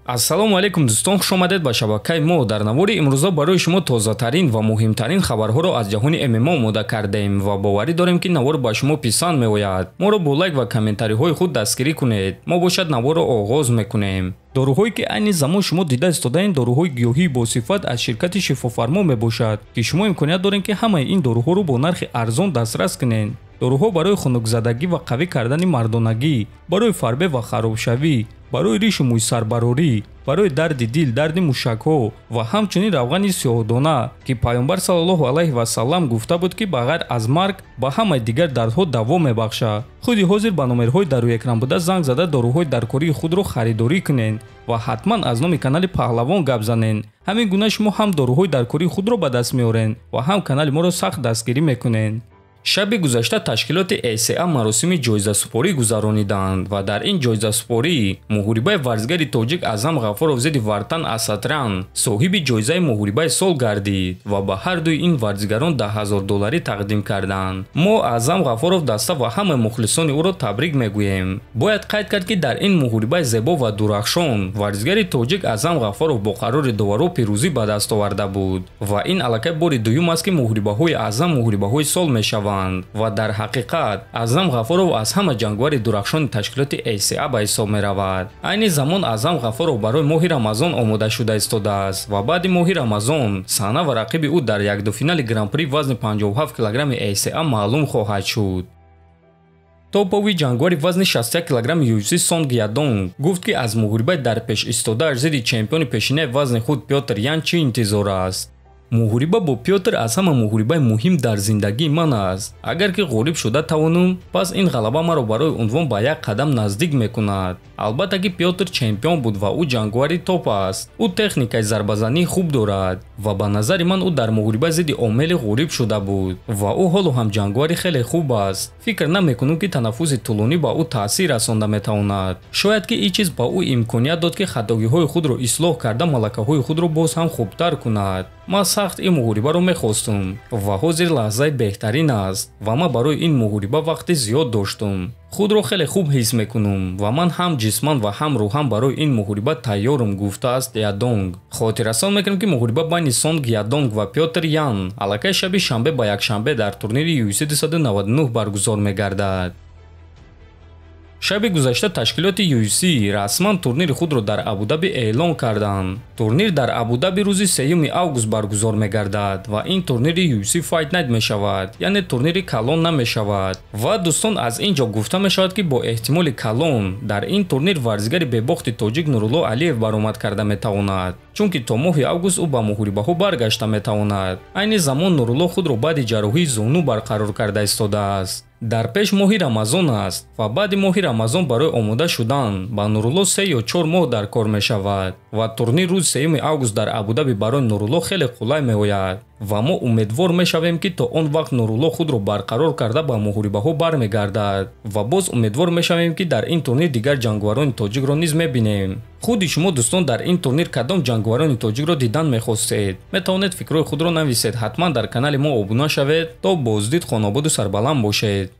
ассалому алайкум дӯстон, хушомадед ба шабакаи мо. Дар навори имрӯза барои шумо тозатарин ва муҳимтарин хабарҳоро аз ҷаҳони ММА омода кардаем ва боварӣ дорем ки навор ба шумо писанд меояд. Моро бо лайк ва комментариҳои худ дастгирӣ кунед. Мо бошад наворро оғоз мекунем. доруҳое ки айни замон шумо дида истодаин доруҳои гиёҳии босифат аз ширкати шифофармо мебошад ки шумо имконият доред ки ҳамаи ин доруҳоро бо нархи арзон дастрас кунед. доруҳо барои хунукзадагӣ ва қавӣ кардани мардонагӣ, барои фарбе ва харобшавӣ, барои ришу мӯйсарбарорӣ, барои дарди дил, дарди мушакҳо ва ҳамчунин равғани сиёҳдона ки пайғамбар саллаллоҳу алайҳи васаллам гуфта буд ки ба ғайр аз марг ба ҳамаи дигар дардҳо даво мебахшад. худи ҳозир ба номерҳои дар рӯи экран буда занг зада доруҳои даркории худро харидорӣ кунед ва ҳатман аз номи канали Паҳлавон гап занед. ҳамин гуна шумо ҳам доруҳои даркории худро ба даст меоред ва ҳам канали моро сахт дастгирӣ мекунед. шаби гузашта ташкилоти ACA маросими ҷоизасупорӣ гузарониданд ва дар ин ҷоизасупорӣ муҳорибаи варзигари тоҷик Аъзам Ғафуров зидди Вартан Асатрян соҳиби ҷоизаи муҳорибаи сол гардид ва ба ҳардуи ин варзигарон $10,000 тақдим карданд. мо Аъзам Ғафуров даста ва ҳамаи мухлисони ӯро табрик мегӯем. бояд қайд кард ки дар ин муҳорибаи зебо ва дурахшон варзигари тоҷик Аъзам Ғафуров бо қарори доваро пирӯзӣ ба даст оварда буд ва ин аллакай бори дуюм аст ки муҳорибаҳои Аъзам муҳорибаҳои сол мешаванд ва дар ҳақиқат Аъзам Ғафуров аз ҳама ҷангвари дурахшони ташкилоти ACA ба ҳисоб меравад. айни замон Аъзам Ғафуров барои моҳи Рамазон омода шуда истодааст ва баъди моҳи Рамазон саҳна ва рақиби ӯ дар якдуфинали гран-при вазни 57 килограмми ACA маълум хоҳад шуд. топови ҷангвари вазни 61 кг UFC Сонг Ядонг гуфт ки аз муҳорибаи дар пеш истодааш зидди чемпиони пешинаи вазни худ Пётр Ян чӣ интизор аст. муҳориба бо Пётр аз ҳама муҳорибаи муҳим дар зиндагии ман аст. агар ки ғолиб шуда тавонам, пас ин ғалаба маро барои унвон ба як қадам наздик мекунад. албатта ки Пётр чемпион буд ва ӯ ҷангвари топ аст. ӯ техникаи зарбазании хуб дорад ва ба назари ман ӯ дар муҳориба зидди омели ғолиб шуда буд ва ӯ ҳоло ҳам ҷангвари хеле хуб аст. фикр намекунам ки танаффуси тӯлонӣ ба ӯ таъсир расонда метавонад. шояд ки ин чиз ба ӯ имконият дод ки хатогиҳои худро ислоҳ карда малакаҳои худро боз ҳам хубтар кунад. ман сахт ин муҳорибаро мехостум ва ҳозир лаҳзаи беҳтарин аст ва ман барои ин муҳориба вақти зиёд доштум. худро хеле хуб ҳис мекунам ва ман ҳам ҷисман ва ҳам рӯҳан барои ин муҳориба тайёрам, гуфтааст Ядонг. хотиррасон мекунем ки муҳориба байни Сонг Ядонг ва Пётр Ян аллакай шаби шанбе ба якшанбе дар турнири UFC 299 баргузор мегардад. шаби гузашта ташкилоти UFC расман турнири худро дар Абу-Даби эълон карданд. турнир дар Абу-Даби рӯзи 3 август баргузор мегардад ва ин турнири UFC Fight Night мешавад, яъне турнири калон намешавад. ва дӯстон, аз ин ҷо гуфта мешавад ки бо эҳтимоли калон дар ин турнир варзигари бебохти тоҷик Нурулло Алиев баромад карда метавонад, чунки то моҳи август ӯ ба муҳорибаҳо баргашта метавонад. айни замон Нурулло худро баъди ҷарроҳии зону барқарор карда истодааст. дар пеш моҳи Рамазон аст ва баъди моҳи Рамазон барои омода шудан ба Нурулло 3 ё 4 моҳ дар кор мешавад ва турнир рӯзи 3 август дар Абу-Даби барои Нурулло хеле қулай меояд ва мо умедвор мешавем ки то он вақт Нурулло худро барқарор карда ба муҳорибаҳо бармегардад ва боз умедвор мешавем ки дар ин турнир дигар ҷангварони тоҷикро низ мебинем. худи шумо дӯстон дар ин турнир кадом ҷангварони тоҷикро дидан мехостед? метавонед фикрҳои худро нависед. ҳатман дар канали мо обуна шавед. то боздид хонободу сарбаланд бошед.